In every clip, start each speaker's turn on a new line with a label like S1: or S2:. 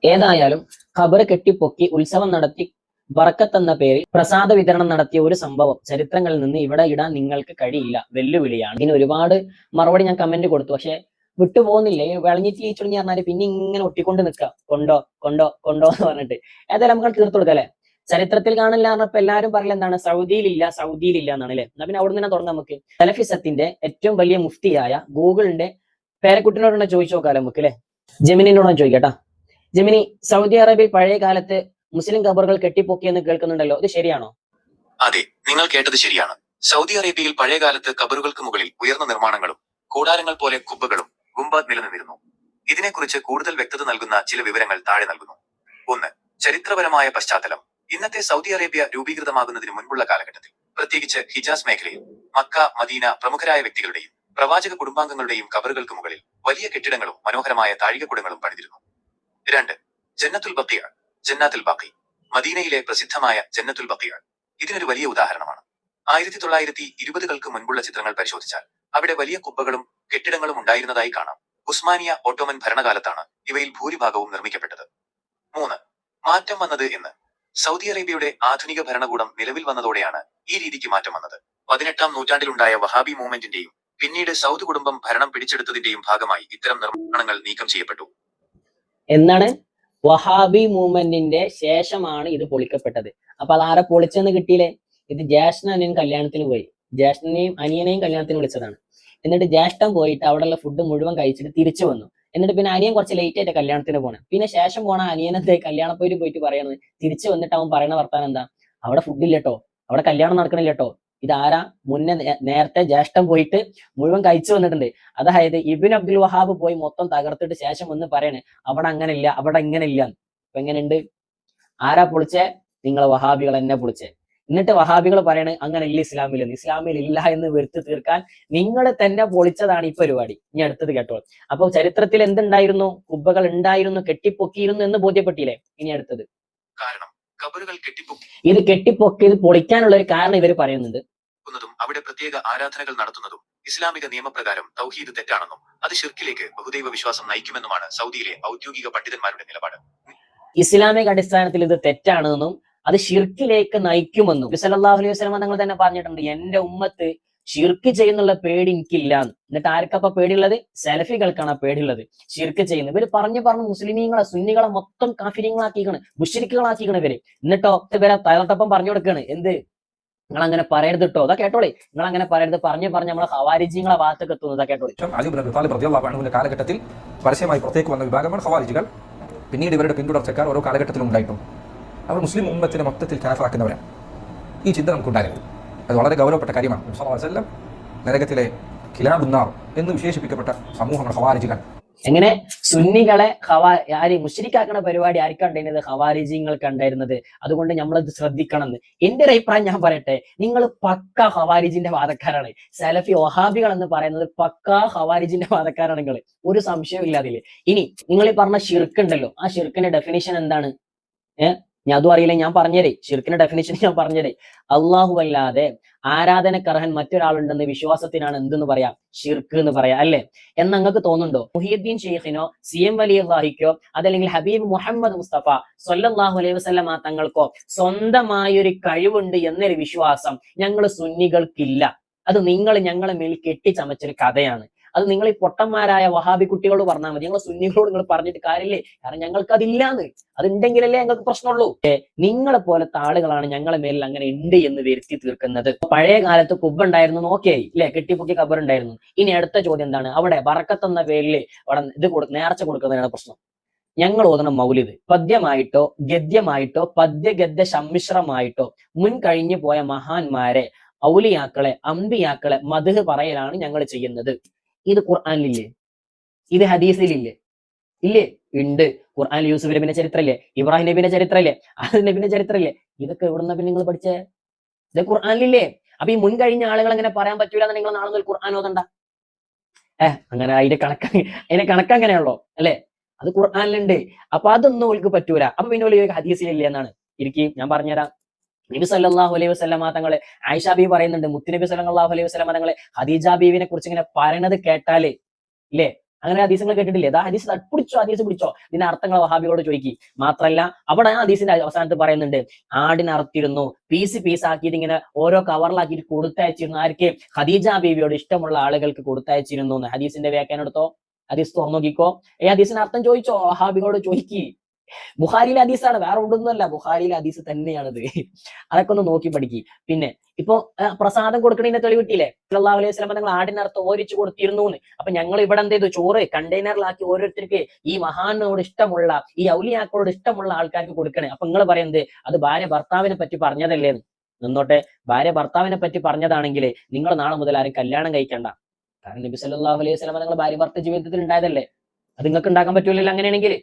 S1: ഏതായാലും ഖബർ കെട്ടിപ്പൊക്കി ഉത്സവം നടത്തി ബറക്കത്ത് പേരിൽ പ്രസാദ വിതരണം നടത്തിയ ഒരു സംഭവം ചരിത്രങ്ങളിൽ നിന്ന് ഇവിടെ ഇടാൻ നിങ്ങൾക്ക് കഴിയില്ല, വെല്ലുവിളിയാണ്. ഇതിന് ഒരുപാട് മറുപടി ഞാൻ കമന്റ് കൊടുത്തു, പക്ഷെ വിട്ടുപോകുന്നില്ലേ. വിളഞ്ഞിട്ട് ഈ ചുരുങ്ങി പറഞ്ഞാല് പിന്നെ ഇങ്ങനെ ഒട്ടിക്കൊണ്ട് നിൽക്കുക, കൊണ്ടോ കൊണ്ടോ കൊണ്ടോ എന്ന് പറഞ്ഞിട്ട്. ഏതായാലും നമുക്ക് തീർത്തു കൊടുക്കാം അല്ലെ. ചരിത്രത്തിൽ കാണില്ല പറഞ്ഞപ്പോ എല്ലാവരും പറയല എന്താണ്, സൗദിയിലില്ല എന്നാണ് അല്ലെ. എന്നാ പിന്നെ അവിടെ നിന്ന് തുടങ്ങാം നമുക്ക്. സലഫിസത്തിന്റെ ഏറ്റവും വലിയ മുഫ്തിയായ ഗൂഗിളിന്റെ പേരക്കുട്ടിനോട് ചോദിച്ചു നോക്കാലോ നമുക്ക് അല്ലെ. ജെമിനിനോട് ചോദിക്കട്ടാ. ജെമിനി, സൗദി അറേബ്യയിൽ പഴയ കാലത്ത് മുസ്ലിം ഖബറുകൾ കെട്ടിപ്പൊക്കിയെന്ന് കേൾക്കുന്നുണ്ടല്ലോ, ഇത് ശരിയാണോ?
S2: അതെ, നിങ്ങൾ കേട്ടത് ശരിയാണ്. സൗദി അറേബ്യയിൽ പഴയകാലത്ത് ഖബറുകൾക്ക് മുകളിൽ ഉയർന്ന നിർമ്മാണങ്ങളും കൂടാരങ്ങൾ പോലെ കുബ്ബകളും ഗുംബാദ് നിലനിന്നിരുന്നു. ഇതിനെക്കുറിച്ച് കൂടുതൽ വ്യക്തത നൽകുന്ന ചില വിവരങ്ങൾ താഴെ നൽകുന്നു. 1. ചരിത്രപരമായ പശ്ചാത്തലം. ഇന്നത്തെ സൗദി അറേബ്യ രൂപീകൃതമാകുന്നതിന് മുൻപുള്ള കാലഘട്ടത്തിൽ, പ്രത്യേകിച്ച് ഹിജാസ് മേഖലയിൽ മക്ക, മദീന പ്രമുഖരായ വ്യക്തികളുടെയും പ്രവാചക കുടുംബാംഗങ്ങളുടെയും ഖബറുകൾക്ക് മുകളിൽ വലിയ കെട്ടിടങ്ങളും മനോഹരമായ താഴികക്കുടങ്ങളും പണിതിരുന്നു. 2. ജന്നത്തുൽ ബഖിയ, ജന്നാത്തുൽ ബാഖി. മദീനയിലെ പ്രസിദ്ധമായ ജന്നത്തുൽ ബഖിയ ഇതിനൊരു വലിയ ഉദാഹരണമാണ്. 1920-കൾക്ക് മുൻപുള്ള ചിത്രങ്ങൾ പരിശോധിച്ചാൽ അവിടെ വലിയ കുബ്ബകളും കെട്ടിടങ്ങളും ഉണ്ടായിരുന്നതായി കാണാം. ഉസ്മാനിയ, ഓട്ടോമൻ ഭരണകാലത്താണ് ഇവയിൽ ഭൂരിഭാഗവും നിർമ്മിക്കപ്പെട്ടത്. 3. മാറ്റം വന്നത് എന്ന്. സൗദി അറേബ്യയുടെ ആധുനിക ഭരണകൂടം നിലവിൽ വന്നതോടെയാണ് ഈ രീതിക്ക് മാറ്റം വന്നത്. 18-ാം നൂറ്റാണ്ടിലുണ്ടായ വഹാബി മൂവ്മെന്റിന്റെയും പിന്നീട് സൗദ് കുടുംബം ഭരണം പിടിച്ചെടുത്തതിന്റെയും ഭാഗമായി ഇത്തരം നിർമ്മാണങ്ങൾ നീക്കം ചെയ്യപ്പെട്ടു.
S1: എന്നാണ് വഹാബി മൂവ്മെന്റിന്റെ ശേഷമാണ് ഇത് പൊളിക്കപ്പെട്ടത്. അപ്പൊ അത് ആരെ പൊളിച്ചെന്ന് കിട്ടിയില്ലേ? ഇത് ജ്യേഷ്ഠൻ അനിയൻ കല്യാണത്തിന് പോയി, ജ്യേഷ്ഠനെയും അനിയനെയും കല്യാണത്തിന് വിളിച്ചതാണ്. എന്നിട്ട് ജ്യേഷ്ഠൻ പോയിട്ട് അവിടെയുള്ള ഫുഡ് മുഴുവൻ കഴിച്ചിട്ട് തിരിച്ചു വന്നു. എന്നിട്ട് പിന്നെ അനിയൻ കുറച്ച് ലേറ്റ് ആയിട്ട് കല്യാണത്തിന് പോണേ. പിന്നെ ശേഷം പോണ അനിയനത്തെ പോയിട്ട് പറയണത്, തിരിച്ചു വന്നിട്ട് അവൻ പറയുന്ന വർത്താനം എന്താ, അവിടെ ഫുഡ് ഇല്ലട്ടോ, അവിടെ കല്യാണം നടക്കണില്ലട്ടോ. ഇതാരാ? മുന്നേ നേരത്തെ ജ്യേഷ്ഠൻ പോയിട്ട് മുഴുവൻ കഴിച്ചു വന്നിട്ടുണ്ട്. അതായത് ഇബ്നു അബ്ദുൽ വഹാബ് പോയി മൊത്തം തകർത്തിട്ട് ശേഷം ഒന്ന് പറയണേ അവിടെ അങ്ങനെ ഇല്ല, അവിടെ ഇങ്ങനെ ഇല്ല. അപ്പൊ എങ്ങനെയുണ്ട്? ആരാ പൊളിച്ചേ? നിങ്ങൾ വഹാബികൾ എന്നെ പൊളിച്ചേ. എന്നിട്ട് വഹാബികൾ പറയണേ അങ്ങനെ ഇല്ല ഇസ്ലാമിൽ ഇല്ല എന്ന് വരുത്തി തീർക്കാൻ നിങ്ങൾ തന്നെ പൊളിച്ചതാണ് ഈ പരിപാടി. ഇനി അടുത്തത് കേട്ടോ. അപ്പൊ ചരിത്രത്തിൽ എന്തുണ്ടായിരുന്നു? കുബ്ബകൾ ഉണ്ടായിരുന്നു, കെട്ടിപ്പൊക്കിയിരുന്നു എന്ന് ബോധ്യപ്പെട്ടില്ലേ? ഇനി അടുത്തത്
S2: കാരണം ഖബറുകൾ
S1: ഇത് കെട്ടിപ്പൊക്കിയത് പൊളിക്കാനുള്ള ഒരു കാരണം ഇവർ പറയുന്നുണ്ട്.
S2: അവിടെ പ്രത്യേക ആരാധനകൾ നടത്തുന്നതും ഇസ്ലാമിക നിയമപ്രകാരം തൗഹീദ് തെറ്റാണെന്നും അത് ശിർക്കിലേക്ക് ബഹുദൈവ വിശ്വാസം നയിക്കുമെന്നുമാണ് സൗദിയിലെ ഔദ്യോഗിക പണ്ഡിതന്മാരുടെ നിലപാട്.
S1: ഇസ്ലാമിക അടിസ്ഥാനത്തിൽ ഇത് തെറ്റാണെന്നും അത് ഷിർക്കിലേക്ക് നയിക്കുമെന്നും സല്ലല്ലാഹു അലൈഹി വസല്ലം തങ്ങൾ തന്നെ പറഞ്ഞിട്ടുണ്ട്. എന്റെ ഉമ്മത്ത് ഷിർക്ക് ചെയ്യുന്നുള്ള പേടി എനിക്കില്ല. എന്നിട്ട് ആർക്കപ്പ പേടിയുള്ളത്? സലഫികൾക്കാണ് പേടിയുള്ളത്. ഷിർക്ക് ചെയ്യുന്നത് ഇവര് പറഞ്ഞു മുസ്ലിമീങ്ങളെ സുന്നികളെ മൊത്തം കാഫിര്യങ്ങളാക്കിക്കണ്, മുശ്രിക്കുകളാക്കിക്കണ് ഇവര്. എന്നിട്ടോ ഇവരെ തലട്ടപ്പം പറഞ്ഞു കൊടുക്കാണ്, എന്ത് നിങ്ങൾ അങ്ങനെ പറയരുത് കേട്ടോ, അതാ കേട്ടോളി, നിങ്ങൾ അങ്ങനെ പറയരുത്, പറഞ്ഞ് നമ്മളെ ഖവാരിജികളെ ഭാഗത്തേക്ക് എത്തുന്നത് കേട്ടോളി.
S3: അലി ഇബ്നു അബീ ത്വാലിബ് റളിയല്ലാഹു അൻഹുവിന്റെ കാലഘട്ടത്തിൽ പരസ്യമായി പുറത്തേക്ക് വന്ന വിഭാഗമാണ് ഖവാരിജികൾ. പിന്നീട് ഇവരുടെ പിന്തുടർച്ചക്കാർ ഓരോ കാലഘട്ടത്തിലും ഉണ്ടായിട്ടുണ്ട്. അവർ മുസ്ലിം ഉമ്മത്തിനെ മൊത്തത്തിൽ കാഫിറാക്കുന്നവരാണ്. ഈ ചിന്ത നമുക്കുണ്ടാകരുത്. അത് വളരെ ഗൗരവപ്പെട്ട കാര്യമാണ്. സല്ലല്ലാഹു അലൈഹി വസല്ലം നരകത്തിലെ ഖിലാബുന്നാർ എന്ന് വിശേഷിപ്പിക്കപ്പെട്ട സമൂഹമാണ് ഖവാരിജികൾ.
S1: എങ്ങനെ സുന്നികളെ മുശ്രിക്കാക്കണ പരിപാടി ആർക്കുണ്ടായിരുന്നത്? ഖവാരിജിങ്ങൾക്ക് ഉണ്ടായിരുന്നത്. അതുകൊണ്ട് നമ്മളത് ശ്രദ്ധിക്കണം എന്ന് എന്റെ ഒരു അഭിപ്രായം ഞാൻ പറയട്ടെ. നിങ്ങൾ പക്ക ഖവാരിജിന്റെ വാദക്കാരാണ്. സലഫി വഹാബികൾ എന്ന് പറയുന്നത് പക്ക ഖവാരിജിന്റെ വാദക്കാരാണ് നിങ്ങൾ, ഒരു സംശയവും ഇല്ല അതില്. ഇനി നിങ്ങൾ ഈ പറഞ്ഞ ഷിർക്ക് ഉണ്ടല്ലോ, ആ ഷിർക്കിന്റെ ഡെഫിനിഷൻ എന്താണ്? ഞാൻ അതും അറിയില്ല, ഞാൻ പറഞ്ഞേരേ. ഷിർക്കിന്റെ ഡെഫിനിഷൻ ഞാൻ പറഞ്ഞേരേ. അള്ളാഹു അല്ലാതെ ആരാധനക്കർഹൻ മറ്റൊരാളുണ്ടെന്ന് വിശ്വാസത്തിനാണ് എന്തെന്ന് പറയാം? ഷിർക്ക് എന്ന് പറയാം അല്ലെ? എന്ന് നിങ്ങൾക്ക് തോന്നുന്നുണ്ടോ? മുഹിയുദ്ദീൻ ഷെയ്ഖിനോ CM വലിയുള്ളാഹിക്കോ അതല്ലെങ്കിൽ ഹബീബ് മുഹമ്മദ് മുസ്തഫ സ്വല്ലല്ലാഹു അലൈഹി വസല്ലമ തങ്ങൾക്കോ സ്വന്തമായൊരു കഴിവുണ്ട് എന്നൊരു വിശ്വാസം ഞങ്ങൾ സുന്നികൾക്കില്ല. അത് നിങ്ങൾ ഞങ്ങളെ മേൽ കെട്ടിച്ചമച്ചൊരു കഥയാണ്. അത് നിങ്ങൾ ഈ പൊട്ടന്മാരായ വഹാബി കുട്ടികളോട് പറഞ്ഞാൽ മതി. ഞങ്ങൾ സുന്നികളോട് നിങ്ങൾ പറഞ്ഞിട്ട് കാര്യമില്ലേ? കാരണം ഞങ്ങൾക്ക് അതില്ലാന്ന്. അതുണ്ടെങ്കിലല്ലേ ഞങ്ങൾക്ക് പ്രശ്നമുള്ളൂ. നിങ്ങളെ പോലത്തെ ആളുകളാണ് ഞങ്ങളെ മേലിൽ അങ്ങനെ ഉണ്ട് എന്ന് വരുത്തി തീർക്കുന്നത്. പഴയ കാലത്ത് കുബ്ബ ഉണ്ടായിരുന്നു, ഓക്കെ ഇല്ലേ, കെട്ടിപ്പൊക്കി ഖബർ ഉണ്ടായിരുന്നു. ഇനി അടുത്ത ചോദ്യം എന്താണ്? അവിടെ ബറക്കത്ത് എന്ന പേരിൽ അവിടെ നേർച്ച കൊടുക്കുന്നതിനാണ് പ്രശ്നം. ഞങ്ങൾ ഓതണം മൗലിദ് പദ്യമായിട്ടോ ഗദ്യമായിട്ടോ പദ്യഗദ്യ സമ്മിശ്രമായിട്ടോ മുൻ കഴിഞ്ഞു പോയ മഹാന്മാരെ, ഔലിയാക്കളെ, അമ്പിയാക്കളെ മദ്ഹ് പറയലാണ് ഞങ്ങൾ ചെയ്യുന്നത്. ഇത് ഖുർആനിലില്ലേ? ഇത് ഹദീസിലില്ലേ? ഇല്ലേ? ഉണ്ട്. ഖുർആനിൽ യൂസുഫ് നബിന്റെ ചരിത്രല്ലേ, ഇബ്രാഹിം നബിന്റെ ചരിത്രല്ലേ, ആദം നബിന്റെ ചരിത്രല്ലേ? ഇതൊക്കെ എവിടുന്ന പിന്നെ നിങ്ങൾ പഠിച്ചേ? ഇത് ഖുർആനിലില്ലേ? അപ്പൊ ഈ മുൻ കഴിഞ്ഞ ആളുകൾ അങ്ങനെ പറയാൻ പറ്റൂല എന്ന് നിങ്ങൾ നാളെ മുതൽ ഖുർആൻ ഓതണ്ട. അങ്ങനെ അതിന്റെ കണക്ക് അങ്ങനെയുള്ളോ അല്ലെ? അത് ഖുർആനിലുണ്ട്. അപ്പൊ അതൊന്നും ഓൾക്ക് പറ്റൂല. അപ്പൊ പിന്നെ ഹദീസിലില്ലേ എന്നാണ്. ഞാൻ പറഞ്ഞുതരാം. നബി സല്ലല്ലാഹു അലൈഹി വസല്ലമ തങ്ങളെ ആയിഷ ബീവി പറയുന്നുണ്ട്, മുത്തുനബി സല്ലല്ലാഹു അലൈഹി വസല്ലമ തങ്ങളെ ഖദീജ ബീവിനെ കുറിച്ച് ഇങ്ങനെ പറയണത് കേട്ടാലേ ഇല്ലേ അങ്ങനെ ഹദീസുകൾ കേട്ടിട്ടില്ലേ? ഏതാ ഹദീസ് ഹദീസ് പിടിച്ചോ, ഇതിന്റെ അർത്ഥങ്ങൾ വഹാബികളോട് ചോദിക്കി. മാത്രല്ല അവിടെ ആ ഹദീസിന്റെ അവസാനത്ത് പറയുന്നുണ്ട്, ആടിനെ അറുത്തിരുന്നു, പീസ് ആക്കിയിട്ട് ഇങ്ങനെ ഓരോ കവറിലാക്കിയിട്ട് കൊടുത്തയച്ചിരുന്നു. ആർക്ക്? ഖദീജ ബീവിയോട് ഇഷ്ടമുള്ള ആളുകൾക്ക് കൊടുത്തയച്ചിരുന്നു എന്ന്. ഹദീസിന്റെ വ്യാഖ്യാനം എടുത്തോ, ഹദീസ് തുറന്നു നോക്കിക്കോ. ഹദീസിന്റെ അർത്ഥം ചോദിച്ചോ, വഹാബികളോട് ചോദിക്കി. ബുഖാരിയിലെ ഹദീസാണ്, വേറെ ഒന്നൊന്നുമല്ല, ബുഖാരിയിലെ ഹദീസ് തന്നെയാണിത്. അതൊക്കെ ഒന്ന് നോക്കി പഠിക്കി. പിന്നെ ഇപ്പൊ പ്രസാദം കൊടുക്കണതിന്റെ തെളിവ് കിട്ടിയില്ലേ? സല്ലല്ലാഹു അലൈഹി വസല്ലം നിങ്ങൾ ആടിനർത്ഥം ഓരിച്ചു കൊടുത്തിരുന്നു എന്ന്. അപ്പൊ ഞങ്ങൾ ഇവിടെ എന്ത് ചെയ്തു? ചോറ് കണ്ടെയ്നറിലാക്കി ഓരോരുത്തർക്ക് ഈ മഹാനോട് ഇഷ്ടമുള്ള, ഈ ഔലിയാക്കളോട് ഇഷ്ടമുള്ള ആൾക്കാർക്ക് കൊടുക്കണേ. അപ്പൊ നിങ്ങൾ പറയുന്നത് അത് ഭാര്യ ഭർത്താവിനെ പറ്റി പറഞ്ഞതല്ലേ? നിന്നോട്ടെ, ഭാര്യ ഭർത്താവിനെ പറ്റി പറഞ്ഞതാണെങ്കിൽ നിങ്ങൾ നാളെ മുതൽ ആരും കല്യാണം കഴിക്കണ്ട. കാരണം നബി സല്ലല്ലാഹു അലൈഹി വസല്ലം നിങ്ങൾ ഭാര്യ ഭർത്ത ജീവിതത്തിൽ ഉണ്ടായതല്ലേ, അത് നിങ്ങൾക്ക് ഉണ്ടാക്കാൻ പറ്റൂലല്ലോ അങ്ങനെയാണെങ്കിൽ.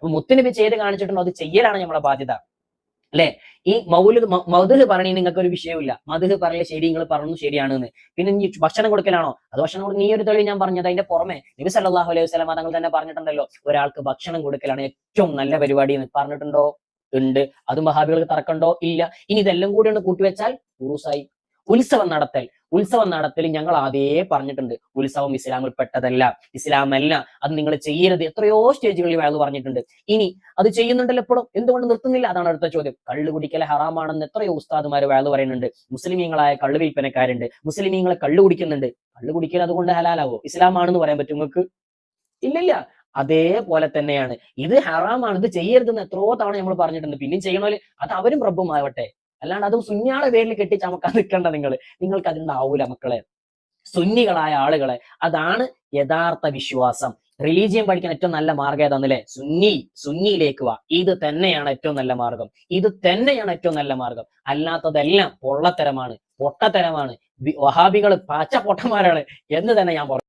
S1: മുത്തുനബി ചെയ്ത് കാണിച്ചിട്ടുണ്ടോ? അത് ചെയ്യലാണ് നമ്മളെ ബാധ്യത, അല്ലെ? ഈ മധുഹ് പറഞ്ഞ നിങ്ങൾക്ക് ഒരു വിഷയമില്ല, മധുഹ് പറയല് ശരി, നിങ്ങൾ പറഞ്ഞു ശരിയാണെന്ന്. പിന്നെ നീ ഭക്ഷണം കൊടുക്കലാണോ? അത് ഭക്ഷണം കൊടുക്കുന്ന ഈ ഒരു തെളിവ് ഞാൻ പറഞ്ഞത്. അതിന്റെ പുറമെ നബി സല്ലല്ലാഹു അലൈഹി വസല്ലം തങ്ങൾ തന്നെ പറഞ്ഞിട്ടുണ്ടല്ലോ, ഒരാൾക്ക് ഭക്ഷണം കൊടുക്കലാണ് ഏറ്റവും നല്ല പരിപാടി എന്ന് പറഞ്ഞിട്ടുണ്ടോ? ഉണ്ട്. അതും വഹാബികൾക്ക് തർക്കണ്ടോ? ഇല്ല. ഇനി ഇതെല്ലാം കൂടി ഒന്ന് കൂട്ടിവെച്ചാൽ ഉറൂസായി. ഉത്സവം നടത്തൽ ഞങ്ങൾ ആദ്യേ പറഞ്ഞിട്ടുണ്ട്. ഉത്സവം ഇസ്ലാമിൽ പെട്ടതല്ല, ഇസ്ലാമല്ല, അത് നിങ്ങൾ ചെയ്യരുത്. എത്രയോ സ്റ്റേജുകളിൽ വയല് പറഞ്ഞിട്ടുണ്ട്. ഇനി അത് ചെയ്യുന്നുണ്ടല്ലോ എപ്പോഴും, എന്തുകൊണ്ട് നിർത്തുന്നില്ല? അതാണ് അടുത്ത ചോദ്യം. കള്ളു കുടിക്കൽ ഹറാമാണെന്ന് എത്രയോ ഉസ്താദുമാര് വയല് പറയുന്നുണ്ട്. മുസ്ലിമീങ്ങളായ കള്ളു വിൽപ്പനക്കാരുണ്ട്, മുസ്ലിമീങ്ങളെ കള്ളു കുടിക്കുന്നുണ്ട്. കള്ളു കുടിക്കൽ അതുകൊണ്ട് ഹലാലാവോ? ഇസ്ലാമാണെന്ന് പറയാൻ പറ്റും നിങ്ങൾക്ക്? ഇല്ലില്ല. അതേപോലെ തന്നെയാണ് ഇത് ഹറാമാണ്, ഇത് ചെയ്യരുതെന്ന് എത്രയോ തവണ നമ്മൾ പറഞ്ഞിട്ടുണ്ട്. പിന്നെയും ചെയ്യണോല് അത് അവരും റബ്ബുമാവട്ടെ, അല്ലാണ്ട് അതും സുന്നിയാളെ പേരിൽ കെട്ടി ചമക്കാൻ നിൽക്കണ്ട. നിങ്ങൾക്ക് അതുണ്ടാവൂല മക്കളെ. സുന്നികളായ ആളുകളെ, അതാണ് യഥാർത്ഥ വിശ്വാസം. റിലീജിയൻ പഠിക്കാൻ ഏറ്റവും നല്ല മാർഗം ഏതാന്നല്ലേ? സുന്നിയിലേക്ക് വാ. ഇത് തന്നെയാണ് ഏറ്റവും നല്ല മാർഗം. അല്ലാത്തതെല്ലാം പൊള്ളത്തരമാണ്, പൊട്ടത്തരമാണ്. വഹാബികൾ പാച്ച പൊട്ടന്മാരാണ് എന്ന് തന്നെ ഞാൻ പറഞ്ഞു.